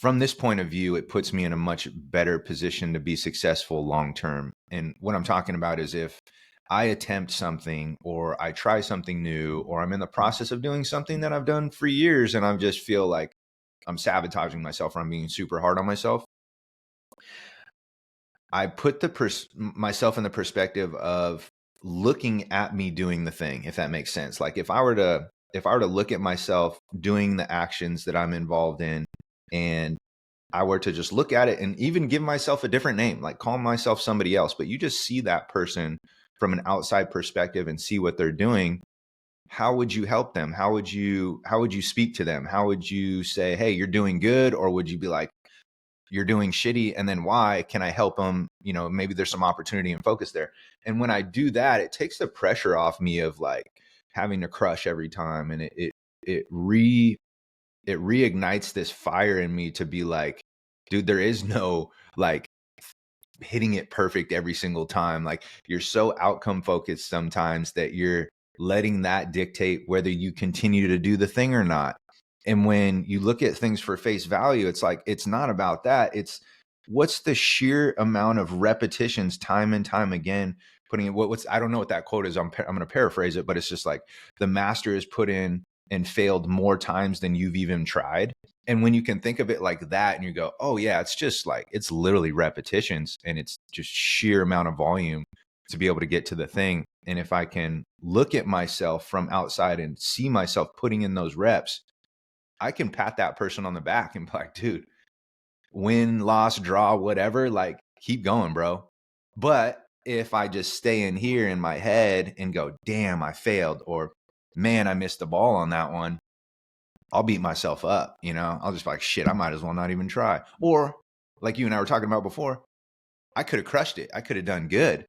from this point of view, it puts me in a much better position to be successful long term. And what I'm talking about is if I attempt something or I try something new or I'm in the process of doing something that I've done for years and I just feel like I'm sabotaging myself or I'm being super hard on myself, I put myself in the perspective of looking at me doing the thing, if that makes sense. Like if I were to look at myself doing the actions that I'm involved in, and I were to just look at it and even give myself a different name, like call myself somebody else, but you just see that person from an outside perspective and see what they're doing. How would you help them? How would you speak to them? How would you say, hey, you're doing good? Or would you be like, you're doing shitty, and then why? Can I help them? Maybe there's some opportunity and focus there. And when I do that, it takes the pressure off me of like having to crush every time, and it reignites this fire in me to be like, dude, there is no like hitting it perfect every single time. Like you're so outcome focused sometimes that you're letting that dictate whether you continue to do the thing or not. And when you look at things for face value, it's like, it's not about that. It's what's the sheer amount of repetitions time and time again, putting in what's, I don't know what that quote is. I'm going to paraphrase it, but it's just like the master is put in and failed more times than you've even tried. And when you can think of it like that and you go, oh yeah, it's just like, it's literally repetitions and it's just sheer amount of volume to be able to get to the thing. And if I can look at myself from outside and see myself putting in those reps, I can pat that person on the back and be like, dude, win, loss, draw, whatever, like keep going, bro. But if I just stay in here in my head and go, damn, I failed, or man, I missed the ball on that one, I'll beat myself up. I'll just be like, shit, I might as well not even try. Or like you and I were talking about before, I could have crushed it. I could have done good.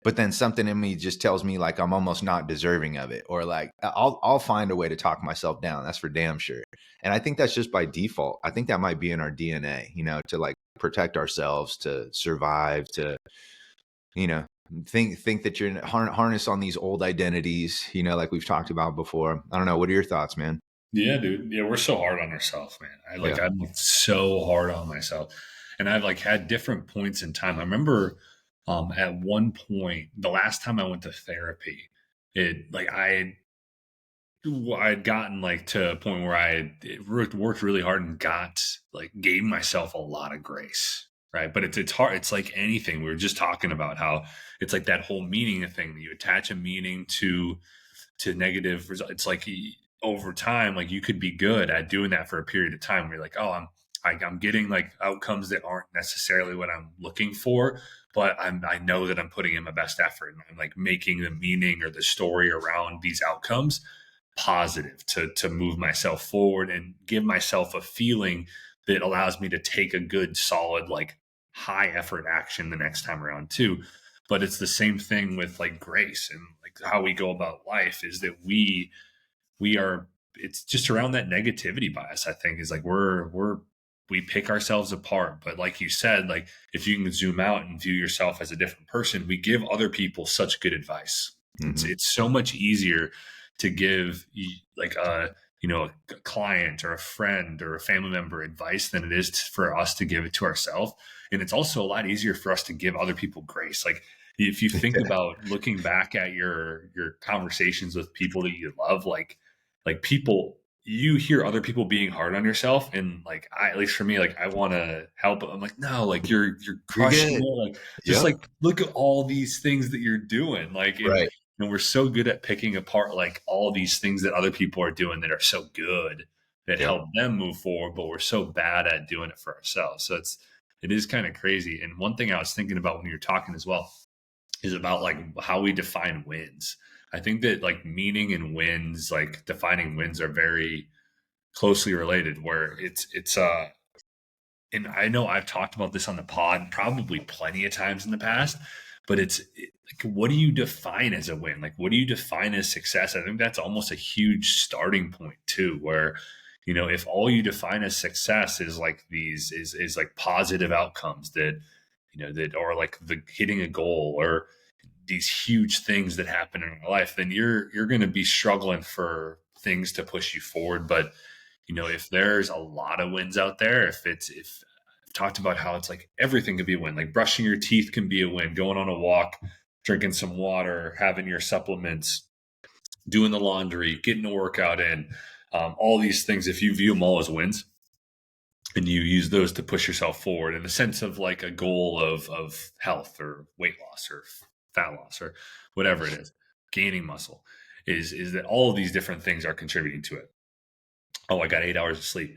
But then something in me just tells me like I'm almost not deserving of it, or like I'll find a way to talk myself down. That's for damn sure. And I think that's just by default. I think that might be in our DNA, to like protect ourselves, to survive, to you know think that you're harness on these old identities, like we've talked about before. I don't know. What are your thoughts, man? Yeah, dude. Yeah, we're so hard on ourselves, man. Yeah. I'm so hard on myself. And I've like had different points in time. I remember at one point, the last time I went to therapy, it like I had gotten like to a point where worked really hard and gave myself a lot of grace, right? But it's hard. It's like anything. We were just talking about how it's like that whole meaning thing that you attach a meaning to negative results. It's like over time, like you could be good at doing that for a period of time where you're like, oh, I'm getting like outcomes that aren't necessarily what I'm looking for, but I know that I'm putting in my best effort and I'm like making the meaning or the story around these outcomes positive to move myself forward and give myself a feeling that allows me to take a good solid like high effort action the next time around too. But it's the same thing with like grace and like how we go about life is that we are it's just around that negativity bias. I think is like we pick ourselves apart, but like you said, like if you can zoom out and view yourself as a different person, we give other people such good advice. Mm-hmm. It's so much easier to give like a client or a friend or a family member advice than it is for us to give it to ourselves. And it's also a lot easier for us to give other people grace. Like if you think about looking back at your conversations with people that you love, like people, you hear other people being hard on yourself, and like at least for me, like I want to help. I'm like, no, like you're You're crushing good. it. Like just Yep. like look at all these things that you're doing. Like Right. and we're so good at picking apart like all these things that other people are doing that are so good that Yep. help them move forward, but we're so bad at doing it for ourselves. So it is kind of crazy. And one thing I was thinking about when you were talking as well is about like how we define wins. I think that like meaning and wins, like defining wins are very closely related where it's and I know I've talked about this on the pod probably plenty of times in the past, but like, what do you define as a win? Like, what do you define as success? I think that's almost a huge starting point too, where, if all you define as success is like is like positive outcomes that, that are like the hitting a goal or these huge things that happen in your life, then you're going to be struggling for things to push you forward. But If there's a lot of wins out there, if I've talked about how it's like everything can be a win, like brushing your teeth can be a win, going on a walk, drinking some water, having your supplements, doing the laundry, getting a workout in, all these things, if you view them all as wins and you use those to push yourself forward in the sense of like a goal of health or weight loss or fat loss or whatever it is, gaining muscle, is that all of these different things are contributing to it. Oh, I got 8 hours of sleep.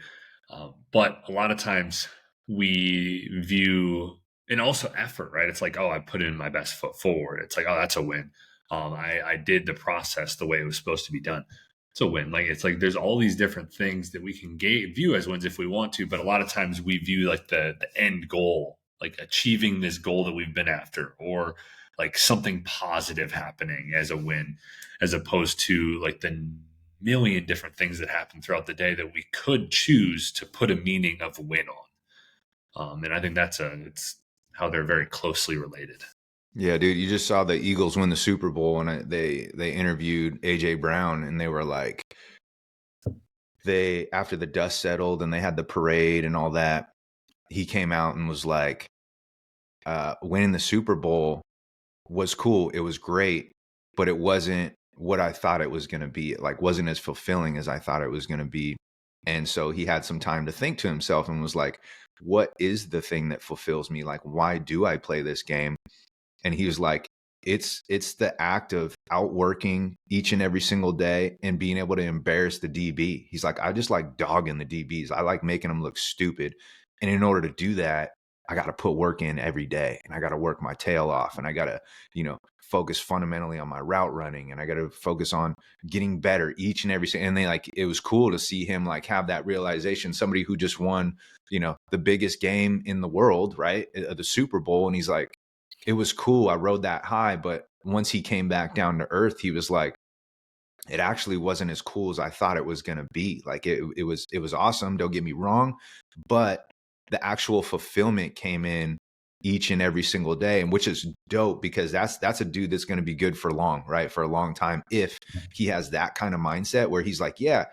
But a lot of times we view, and also effort, right? It's like, oh, I put in my best foot forward. It's like, oh, that's a win. I did the process the way it was supposed to be done. It's a win. Like, it's like there's all these different things that we can view as wins if we want to, but a lot of times we view like the end goal, like achieving this goal that we've been after, or like something positive happening as a win, as opposed to like the million different things that happen throughout the day that we could choose to put a meaning of win on. And I think it's how they're very closely related. Yeah, dude, you just saw the Eagles win the Super Bowl, and they interviewed AJ Brown, and they were like, they after the dust settled and they had the parade and all that, he came out and was like, winning the Super Bowl was cool, it was great, but it wasn't what I thought it was going to be. It like wasn't as fulfilling as I thought it was going to be. And so he had some time to think to himself and was like, what is the thing that fulfills me? Like, why do I play this game? And he was like, it's the act of outworking each and every single day and being able to embarrass the DB. He's like, I just like dogging the DBs. I like making them look stupid. And in order to do that, I got to put work in every day, and I got to work my tail off, and I got to, focus fundamentally on my route running, and I got to focus on getting better each and every single. And they like, it was cool to see him like have that realization, somebody who just won, the biggest game in the world, right? The Super Bowl. And he's like, it was cool. I rode that high. But once he came back down to earth, he was like, it actually wasn't as cool as I thought it was going to be. Like it was awesome. Don't get me wrong. But the actual fulfillment came in each and every single day, and which is dope, because that's a dude that's going to be good for long, right? For a long time. If he has that kind of mindset where he's like, yeah,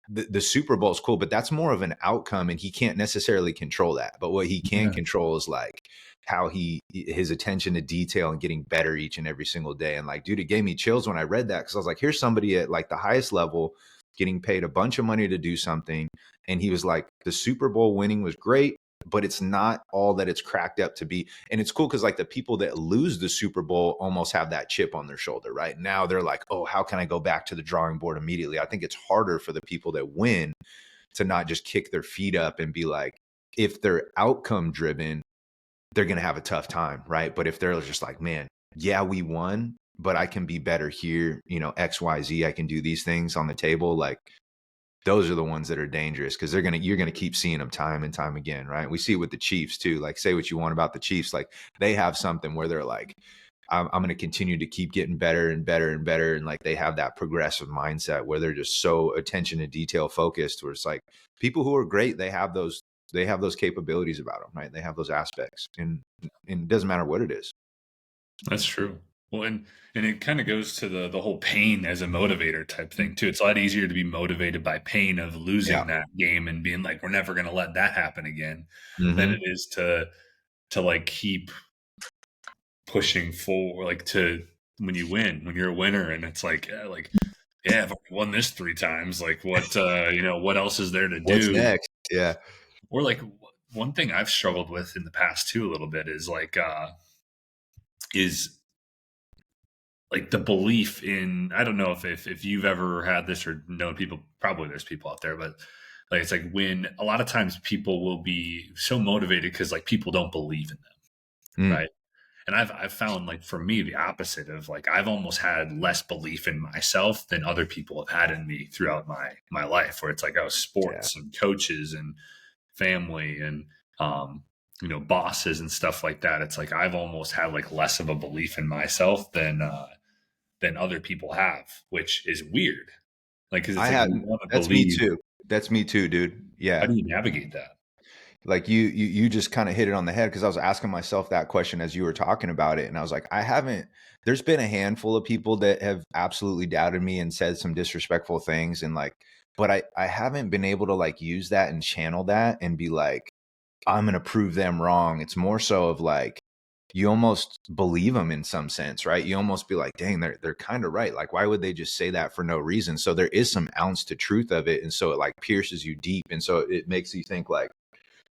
the Super Bowl is cool, but that's more of an outcome, and he can't necessarily control that. But what he can Yeah. control is like how his attention to detail and getting better each and every single day. And like, dude, it gave me chills when I read that, because I was like, here's somebody at like the highest level getting paid a bunch of money to do something. And he was like, the Super Bowl winning was great, but it's not all that it's cracked up to be. And it's cool because like the people that lose the Super Bowl almost have that chip on their shoulder, right? Now they're like, oh, how can I go back to the drawing board immediately? I think it's harder for the people that win to not just kick their feet up and be like, if they're outcome driven, they're going to have a tough time, right? But if they're just like, man, yeah, we won, but I can be better here, X, Y, Z, I can do these things on the table. Like, those are the ones that are dangerous, because you're gonna keep seeing them time and time again, right? We see it with the Chiefs too. Like, say what you want about the Chiefs, like they have something where they're like, I'm going to continue to keep getting better and better and better, and like they have that progressive mindset where they're just so attention to detail focused. Where it's like people who are great, they have those capabilities about them, right? They have those aspects, and it doesn't matter what it is. That's true. Well, and it kind of goes to the whole pain as a motivator type thing too. It's a lot easier to be motivated by pain of Yeah. losing that game and being like, we're never going to let that happen again, than it Hmm. is to like keep pushing forward, like to when you win, when you're a winner, and it's like, yeah, I've already won this 3 times. Like, what else is there to What's do? next? Yeah. Or like one thing I've struggled with in the past too a little bit is is like the belief in, I don't know if you've ever had this or known people, probably there's people out there, but like it's like when a lot of times people will be so motivated because like people don't believe in them, Mm, right? And I've found like for me the opposite of like I've almost had less belief in myself than other people have had in me throughout my life, where it's like, oh, yeah. sports and coaches and family and um bosses and stuff like that. It's like I've almost had like less of a belief in myself than other people have, which is weird. Like, because it's I like had you want to That's me believe. too. That's me too, dude. How Yeah. do you navigate that? Like you just kind of hit it on the head, because I was asking myself that question as you were talking about it, and I was like, there's been a handful of people that have absolutely doubted me and said some disrespectful things, and like but I haven't been able to like use that and channel that and be like, I'm gonna prove them wrong. It's more so of like, you almost believe them in some sense, right? You almost be like, dang, they're kind of right. Like, why would they just say that for no reason? So there is some ounce to truth of it. And so it like pierces you deep. And so it makes you think like,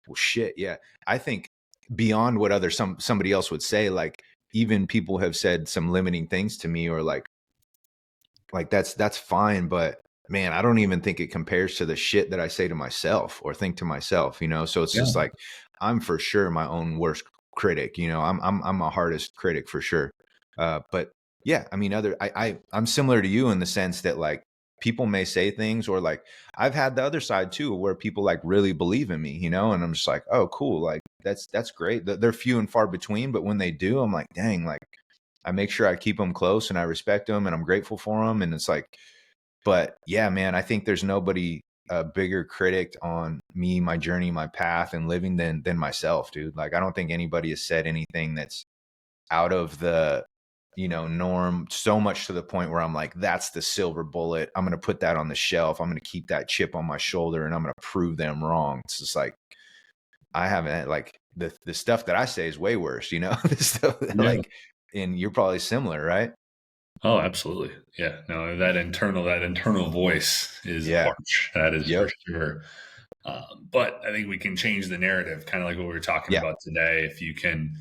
well, shit, yeah. I think beyond what somebody else would say, like even people have said some limiting things to me, or like that's fine, but man, I don't even think it compares to the shit that I say to myself or think to myself, you know? So it's Yeah. just like I'm for sure my own worst critic, you know. I'm my hardest critic for sure. But yeah, I mean I'm similar to you in the sense that like people may say things, or like I've had the other side too where people like really believe in me, you know, and I'm just like, "Oh, cool. Like that's great." They're few and far between, but when they do, I'm like, "Dang, like I make sure I keep them close and I respect them and I'm grateful for them." And it's like, but yeah, man, I think there's nobody a bigger critic on me, my journey, my path and living than myself, dude. Like, I don't think anybody has said anything that's out of the, you know, norm so much to the point where I'm like, that's the silver bullet. I'm going to put that on the shelf. I'm going to keep that chip on my shoulder and I'm going to prove them wrong. It's just like, I haven't had like the stuff that I say is way worse, you know, the stuff that Yeah. like, and you're probably similar, right? Oh, absolutely. Yeah. No, that internal voice is Yeah. harsh. That is for Yep. sure. But I think we can change the narrative, kind of like what we were talking Yeah. about today. If you can,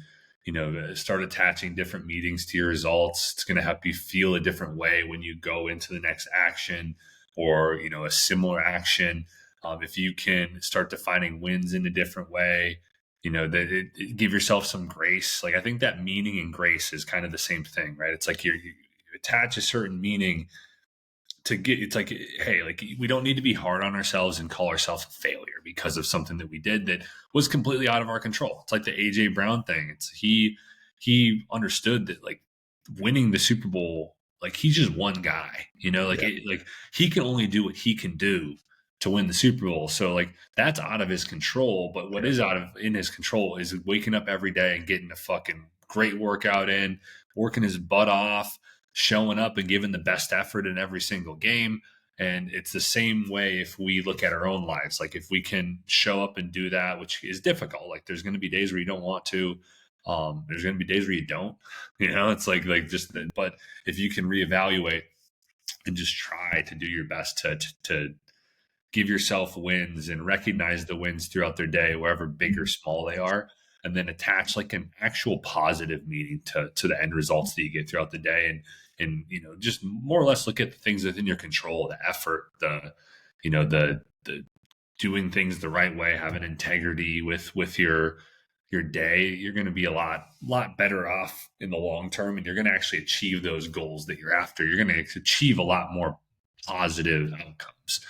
start attaching different meetings to your results, it's going to help you feel a different way when you go into the next action, or, a similar action. If you can start defining wins in a different way, give yourself some grace. Like, I think that meaning and grace is kind of the same thing, right? It's like you attach a certain meaning to get, it's like, hey, like, we don't need to be hard on ourselves and call ourselves a failure because of something that we did that was completely out of our control. It's like the AJ Brown thing. It's he understood that, like, winning the Super Bowl, like, he's just one guy, like Yeah. like he can only do what he can do to win the Super Bowl. So, like, that's out of his control. But what Sure. is out of in his control is waking up every day and getting a fucking great workout in, working his butt off, showing up and giving the best effort in every single game. And it's the same way if we look at our own lives. Like, if we can show up and do that, which is difficult, like, there's going to be days where you don't want to. There's going to be days where you don't. It's like just. But if you can reevaluate and just try to do your best to give yourself wins and recognize the wins throughout their day, wherever big or small they are, and then attach like an actual positive meaning to the end results that you get throughout the day. And just more or less look at the things within your control, the effort, the doing things the right way, having integrity with your day. You're going to be a lot better off in the long term, and you're going to actually achieve those goals that you're after. You're going to achieve a lot more positive outcomes,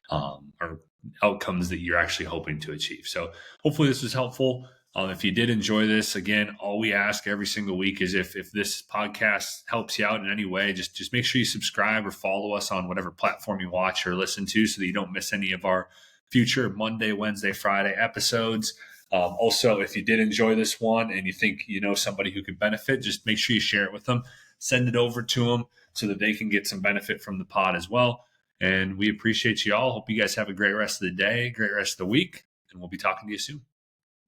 or outcomes that you're actually hoping to achieve. So hopefully this was helpful. If you did enjoy this, again, all we ask every single week is if this podcast helps you out in any way, just make sure you subscribe or follow us on whatever platform you watch or listen to, so that you don't miss any of our future Monday, Wednesday, Friday episodes. Also, if you did enjoy this one and you think you know somebody who could benefit, just make sure you share it with them, send it over to them so that they can get some benefit from the pod as well. And we appreciate you all. Hope you guys have a great rest of the day, great rest of the week, and we'll be talking to you soon.